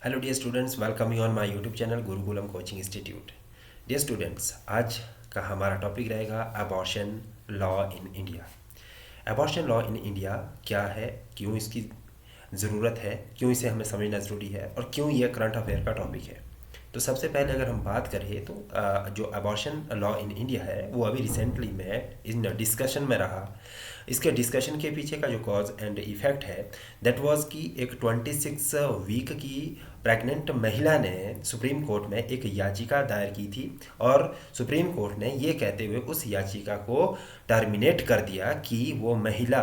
Hello dear students, welcome you on my YouTube channel Gurukulam coaching institute. Dear students, आज का हमारा topic रहेगा abortion law in India. Abortion law in India क्या है, क्यों इसकी ज़रूरत है, क्यों इसे हमें समझना ज़रूरी है और क्यों यह करंट अफेयर का टॉपिक है। तो सबसे पहले अगर हम बात करें तो जो अबॉर्शन लॉ इन इंडिया है वो अभी रिसेंटली में इन डिस्कशन में रहा। इसके डिस्कशन के पीछे का जो कॉज एंड इफेक्ट है दैट वाज कि एक 26 वीक की प्रेग्नेंट महिला ने सुप्रीम कोर्ट में एक याचिका दायर की थी और सुप्रीम कोर्ट ने ये कहते हुए उस याचिका को टर्मिनेट कर दिया कि वो महिला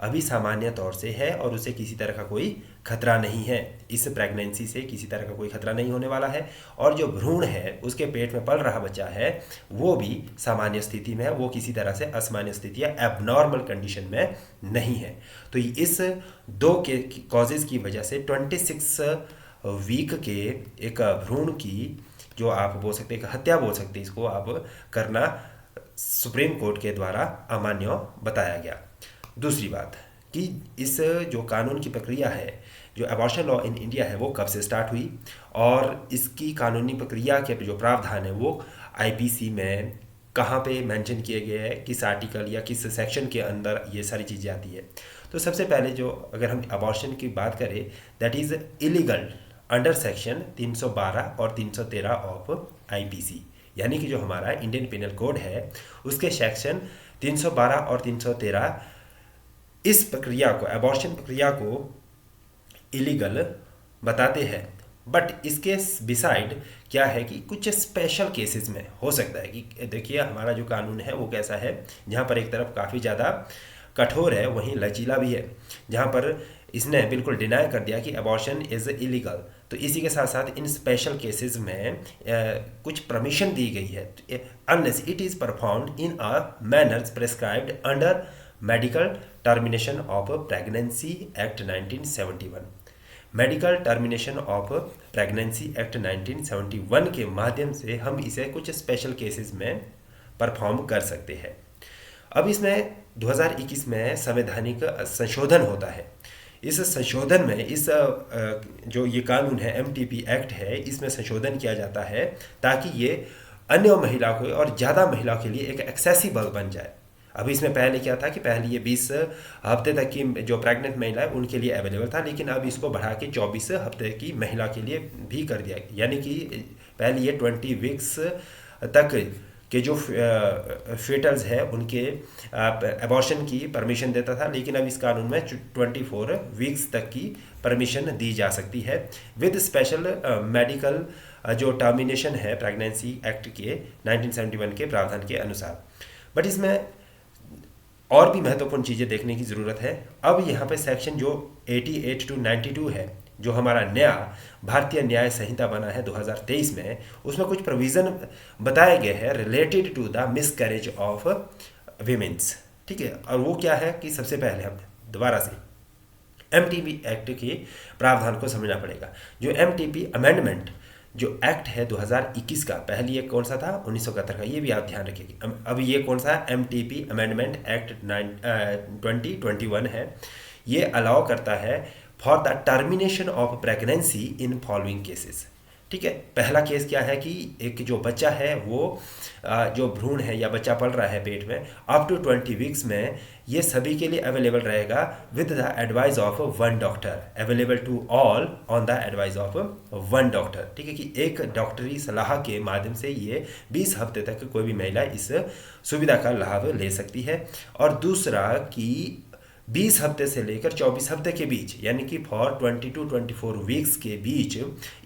अभी सामान्य तौर से है और उसे किसी तरह का कोई खतरा नहीं है। इस प्रेगनेंसी से किसी तरह का कोई खतरा नहीं होने वाला है और जो भ्रूण है उसके पेट में पल रहा बच्चा है वो भी सामान्य स्थिति में है, वो किसी तरह से असामान्य स्थिति या एबनॉर्मल कंडीशन में नहीं है। तो इस दो के कॉजेज़ की वजह से 26 वीक के एक भ्रूण की जो आप बोल सकते हैं हत्या बोल सकते हैं इसको आप करना सुप्रीम कोर्ट के द्वारा अमान्य बताया गया। दूसरी बात कि इस जो कानून की प्रक्रिया है, जो अबॉर्शन लॉ इन इंडिया है, वो कब से स्टार्ट हुई और इसकी कानूनी प्रक्रिया के जो प्रावधान है वो आईपीसी में कहाँ पे मेंशन किए गए हैं, किस आर्टिकल या किस सेक्शन के अंदर ये सारी चीज़ें आती है। तो सबसे पहले जो अगर हम अबॉर्शन की बात करें that is illegal under section 312 और 313 ऑफ आईपीसी, यानी कि जो हमारा इंडियन पिनल कोड है उसके सेक्शन 312 और 313 इस प्रक्रिया को, अबॉर्शन प्रक्रिया को इलीगल बताते हैं। बट इसके बिसाइड क्या है कि कुछ स्पेशल केसेस में हो सकता है कि देखिए हमारा जो कानून है वो कैसा है, जहाँ पर एक तरफ काफ़ी ज़्यादा कठोर है वहीं लचीला भी है, जहाँ पर इसने बिल्कुल डिनाई कर दिया कि अबॉर्शन इज़ इलीगल। तो इसी के साथ साथ इन स्पेशल केसेस में कुछ परमिशन दी गई है unless it is performed in a manners prescribed under medical termination of pregnancy act 1971। Medical termination of pregnancy act 1971 के माध्यम से हम इसे कुछ स्पेशल केसेस में परफॉर्म कर सकते हैं। अब इसमें 2021 में संवैधानिक संशोधन होता है। इस संशोधन में इस जो ये कानून है एमटीपी एक्ट है, इसमें संशोधन किया जाता है ताकि ये अन्य महिला को और ज़्यादा महिलाओं के लिए एक एक्सेसिबल बन जाए। अभी इसमें पहले क्या था कि पहले ये 20 हफ्ते तक की जो प्रेग्नेंट महिला है उनके लिए अवेलेबल था, लेकिन अब इसको बढ़ा के 24 हफ्ते की महिला के लिए भी कर दिया, यानी कि पहले ये 20 वीक्स तक के जो फेटल्स है उनके अबॉर्शन की परमिशन देता था, लेकिन अब इस कानून में 24 वीक्स तक की परमिशन दी जा सकती है विद स्पेशल मेडिकल जो टर्मिनेशन है प्रेगनेंसी एक्ट के 1971 के प्रावधान के अनुसार। बट इसमें और भी महत्वपूर्ण चीज़ें देखने की ज़रूरत है। अब यहाँ पे सेक्शन जो 88 to 92 है, जो हमारा नया भारतीय न्याय संहिता बना है 2023 में, उसमें कुछ प्रोविज़न बताए गए हैं related to the miscarriage of womens. ठीक है, और वो क्या है कि सबसे पहले हम दोबारा से एमटीपी एक्ट के प्रावधान को समझना पड़ेगा। जो एमटीपी अमेंडमेंट जो एक्ट है 2021 का, पहले ये कौन सा था 1971 का, ये भी आप ध्यान रखिएगा। अब ये कौन सा एमटीपी अमेंडमेंट एक्ट 2021 है, ये अलाउ करता है for the termination of pregnancy in following cases. ठीक है, पहला केस क्या है कि एक जो बच्चा है वो जो भ्रूण है या बच्चा पल रहा है पेट में अप टू 20 वीक्स में, ये सभी के लिए अवेलेबल रहेगा with the advice of one doctor, available to all on the advice of one doctor. ठीक है, कि एक डॉक्टरी सलाह के माध्यम से ये 20 हफ्ते तक कोई भी महिला इस सुविधा का लाभ ले सकती है। और दूसरा कि 20 हफ्ते से लेकर 24 हफ्ते के बीच, यानी कि फॉर 20 to 24 वीक्स के बीच,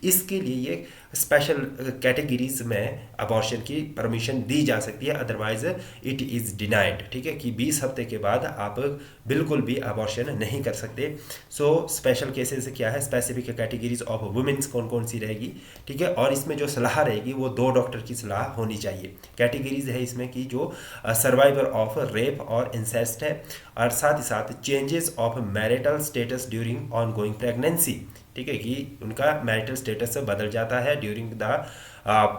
इसके लिए ये स्पेशल कैटेगरीज में अबॉर्शन की परमिशन दी जा सकती है, अदरवाइज इट इज़ डिनाइड। ठीक है, कि 20 हफ्ते के बाद आप बिल्कुल भी अबॉर्शन नहीं कर सकते। सो स्पेशल केसेस क्या है, स्पेसिफिक कैटेगरीज ऑफ वुमेन्स कौन कौन सी रहेगी। ठीक है, और इसमें जो सलाह रहेगी वो 2 डॉक्टर की सलाह होनी चाहिए। कैटेगरीज है इसमें कि जो सर्वाइवर ऑफ रेप और इंसेस्ट है, और साथ ही साथ changes of marital status during ongoing pregnancy. ठीक है, कि उनका मैरिटल स्टेटस बदल जाता है during the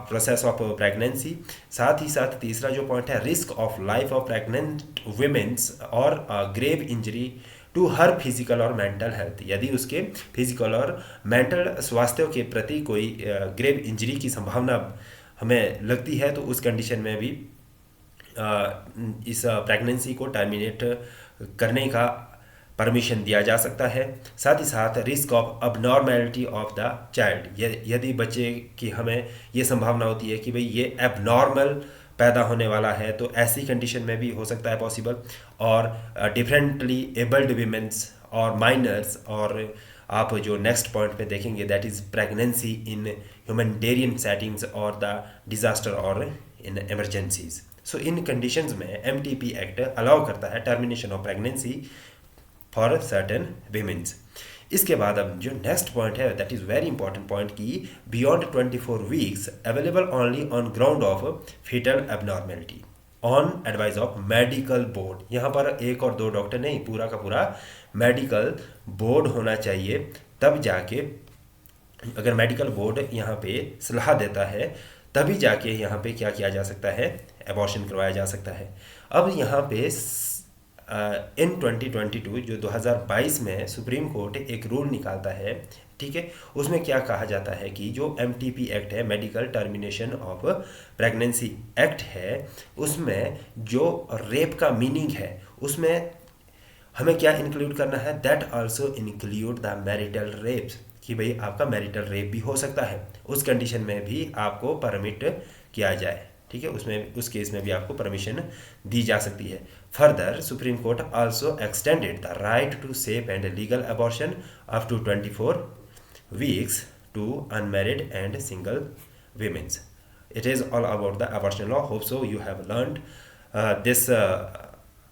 process of pregnancy. साथ ही साथ तीसरा जो पॉइंट है, risk of life of pregnant womens और grave injury to her physical और मेंटल हेल्थ। यदि उसके फिजिकल और मेंटल स्वास्थ्य के प्रति कोई ग्रेव इंजरी की संभावना हमें लगती है तो उस कंडीशन में भी इस प्रेगनेंसी को टर्मिनेट करने का परमिशन दिया जा सकता है। साथ ही साथ risk of abnormality of the child, यदि बच्चे की हमें ये संभावना होती है कि भाई ये एबनॉर्मल पैदा होने वाला है तो ऐसी कंडीशन में भी हो सकता है पॉसिबल। और डिफरेंटली एबल्ड वीमेंस और माइनर्स, और आप जो नेक्स्ट पॉइंट पे देखेंगे that is pregnancy in humanitarian settings और द डिजास्टर और in emergencies. So in conditions में एमटीपी एक्ट अलाउ करता है termination of pregnancy for certain womens. इसके बाद अब जो नेक्स्ट पॉइंट है that is very important point की beyond 24 weeks available only on ground of foetal abnormality on advice of medical board. यहाँ पर एक और दो डॉक्टर नहीं, पूरा का पूरा मेडिकल बोर्ड होना चाहिए, तब जाके अगर मेडिकल बोर्ड यहाँ पे सलाह देता है तभी जाके यहाँ पे क्या किया जा सकता है, एबॉर्शन करवाया जा सकता है। अब यहाँ पे इन 2022 जो 2022 में सुप्रीम कोर्ट एक रूल निकालता है, ठीक है, उसमें क्या कहा जाता है कि जो एमटीपी एक्ट है, medical termination of pregnancy act है, उसमें जो रेप का मीनिंग है उसमें हमें क्या इंक्लूड करना है, that also include the marital rapes, कि भाई आपका मैरिटल रेप भी हो सकता है, उस कंडीशन में भी आपको परमिट किया जाए, ठीक है, उसमें उस केस में भी आपको परमिशन दी जा सकती है। Further supreme court also extended the right to safe and legal abortion up to 24 weeks to unmarried and single womens. It is all about the abortion law. Hope so you have learned this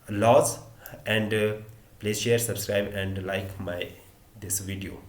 laws, and please share, subscribe and like my this video.